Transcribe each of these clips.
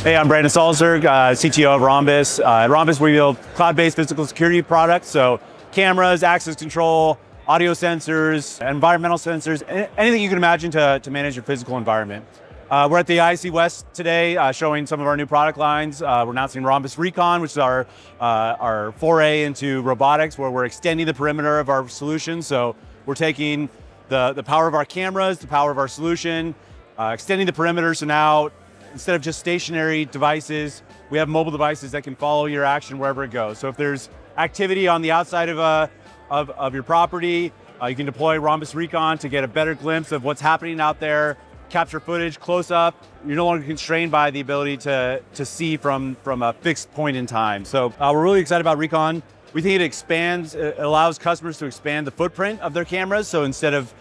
Hey, I'm Brandon Salzberg, CTO of Rhombus. At Rhombus, we build cloud-based physical security products, so cameras, access control, audio sensors, environmental sensors, anything you can imagine to manage your physical environment. We're at the ISC West today, showing some of our new product lines. We're announcing Rhombus Recon, which is our foray into robotics, where we're extending the perimeter of our solution. So we're taking the power of our cameras, the power of our solution, extending the perimeter. So now, instead of just stationary devices, we have mobile devices that can follow your action wherever it goes. So if there's activity on the outside of your property, you can deploy Rhombus Recon to get a better glimpse of what's happening out there, capture footage close up. You're no longer constrained by the ability to see from a fixed point in time. So we're really excited about Recon. We think it allows customers to expand the footprint of their cameras. So instead of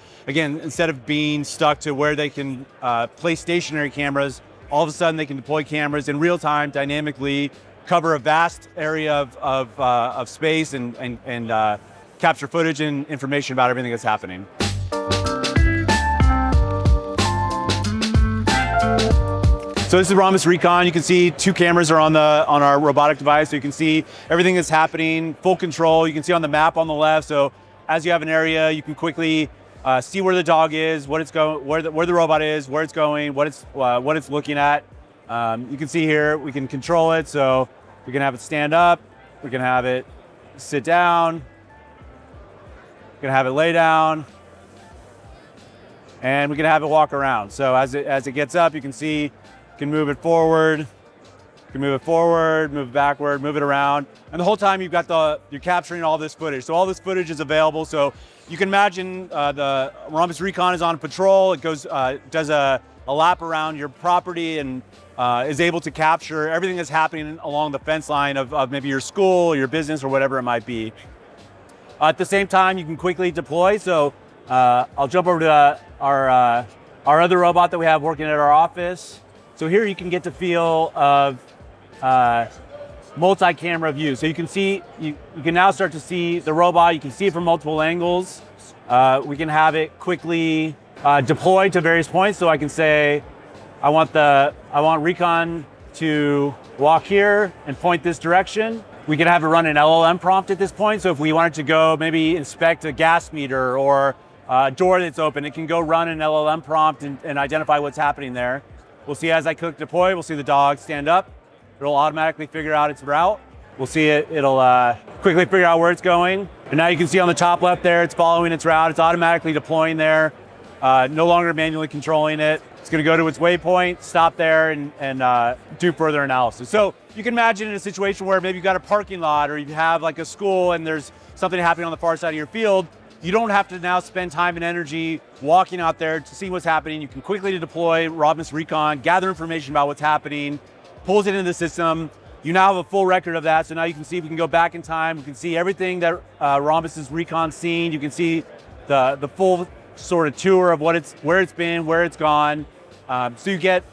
being stuck to where they can place stationary cameras, all of a sudden they can deploy cameras in real time, dynamically, cover a vast area of space and capture footage and information about everything that's happening. So this is Rhombus Recon. You can see two cameras are on our robotic device, so you can see everything that's happening, full control. You can see on the map on the left. So as you have an area, you can quickly see where the dog is, what it's going, where the robot is, where it's going, what it's looking at. You can see here we can control it, so we can have it stand up, we can have it sit down, we can have it lay down, and we can have it walk around. So as it gets up, you can see you can move it forward, you can move it forward, move it backward, move it around, and the whole time you're capturing all this footage. So all this footage is available. So you can imagine the Rhombus Recon is on patrol. It goes, does a lap around your property and is able to capture everything that's happening along the fence line of maybe your school, your business, or whatever it might be. At the same time, you can quickly deploy. So I'll jump over to our other robot that we have working at our office. So here you can get the feel of multi-camera view. So you can see, you can now start to see the robot. You can see it from multiple angles. We can have it quickly deploy to various points. So I can say, I want Recon to walk here and point this direction. We can have it run an LLM prompt at this point. So if we wanted to go maybe inspect a gas meter or a door that's open, it can go run an LLM prompt and identify what's happening there. We'll see as I click deploy, we'll see the dog stand up. It'll automatically figure out its route. We'll see it'll quickly figure out where it's going. And now you can see on the top left there, it's following its route. It's automatically deploying there, no longer manually controlling it. It's gonna go to its waypoint, stop there, and do further analysis. So you can imagine in a situation where maybe you've got a parking lot or you have like a school and there's something happening on the far side of your field. You don't have to now spend time and energy walking out there to see what's happening. You can quickly deploy Rhombus Recon, gather information about what's happening, pulls it into the system. You now have a full record of that. So now you can see, we can go back in time. We can see everything that Rhombus's Recon's seen. You can see the full sort of tour of where it's been, where it's gone. So you get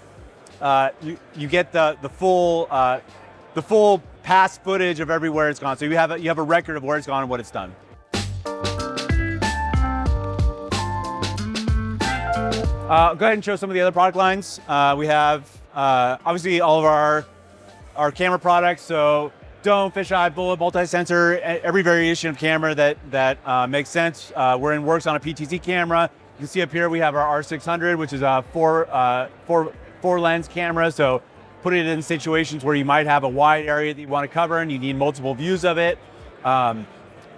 the full past footage of everywhere it's gone. So you have a record of where it's gone and what it's done. Go ahead and show some of the other product lines. We have obviously all of our camera products. So dome, fisheye, bullet, multi-sensor, every variation of camera that makes sense. We're in works on a PTZ camera. You can see up here we have our R600, which is a four lens camera. So putting it in situations where you might have a wide area that you want to cover and you need multiple views of it.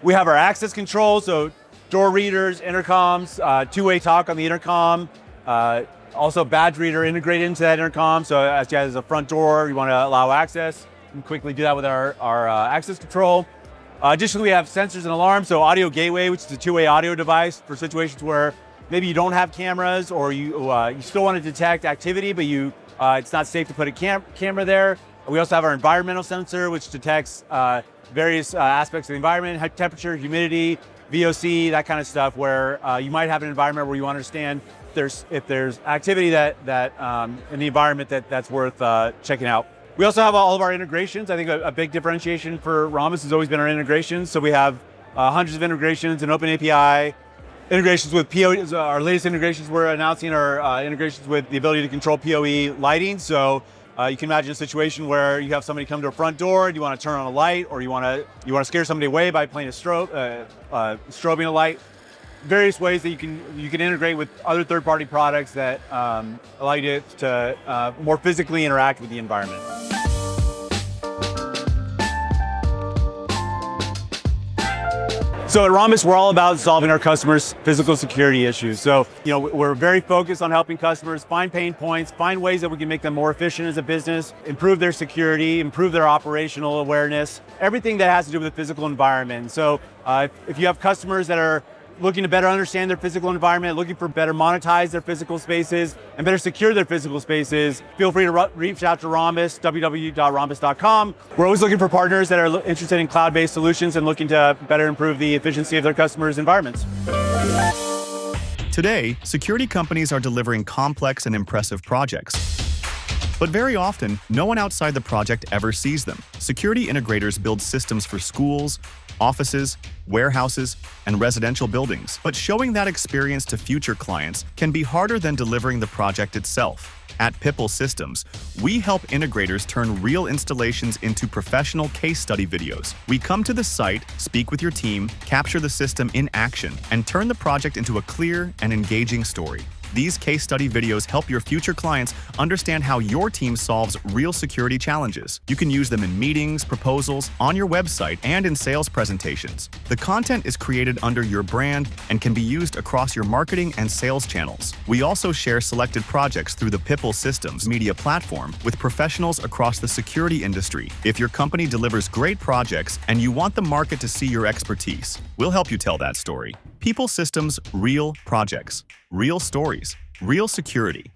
We have our access control, so door readers, intercoms, two-way talk on the intercom. Also badge reader integrated into that intercom. So as you have a front door, you want to allow access, you can quickly do that with our access control. Additionally, we have sensors and alarms. So audio gateway, which is a two-way audio device for situations where maybe you don't have cameras or you still want to detect activity, but it's not safe to put a camera there. We also have our environmental sensor, which detects various aspects of the environment, temperature, humidity, VOC, that kind of stuff, where you might have an environment where you understand if there's activity that in the environment that's worth checking out. We also have all of our integrations. I think a big differentiation for Rhombus has always been our integrations. So we have hundreds of integrations, an open API, integrations with PoE. Our latest integrations we're announcing are integrations with the ability to control PoE lighting. So You can imagine a situation where you have somebody come to a front door and you want to turn on a light, or you want to scare somebody away by playing a strobing a light. Various ways that you can integrate with other third-party products that allow you to more physically interact with the environment. So at Rhombus, we're all about solving our customers' physical security issues. So, we're very focused on helping customers find pain points, find ways that we can make them more efficient as a business, improve their security, improve their operational awareness, everything that has to do with the physical environment. So if you have customers that are looking to better understand their physical environment, looking for better monetize their physical spaces and better secure their physical spaces, feel free to reach out to Rhombus, www.rhombus.com. We're always looking for partners that are interested in cloud-based solutions and looking to better improve the efficiency of their customers' environments. Today, security companies are delivering complex and impressive projects. But very often, no one outside the project ever sees them. Security integrators build systems for schools, offices, warehouses, and residential buildings. But showing that experience to future clients can be harder than delivering the project itself. At Pipl Systems, we help integrators turn real installations into professional case study videos. We come to the site, speak with your team, capture the system in action, and turn the project into a clear and engaging story. These case study videos help your future clients understand how your team solves real security challenges. You can use them in meetings, proposals, on your website, and in sales presentations. The content is created under your brand and can be used across your marketing and sales channels. We also share selected projects through the Pipl Systems media platform with professionals across the security industry. If your company delivers great projects and you want the market to see your expertise, we'll help you tell that story. Pipl Systems, real projects, real stories, real security.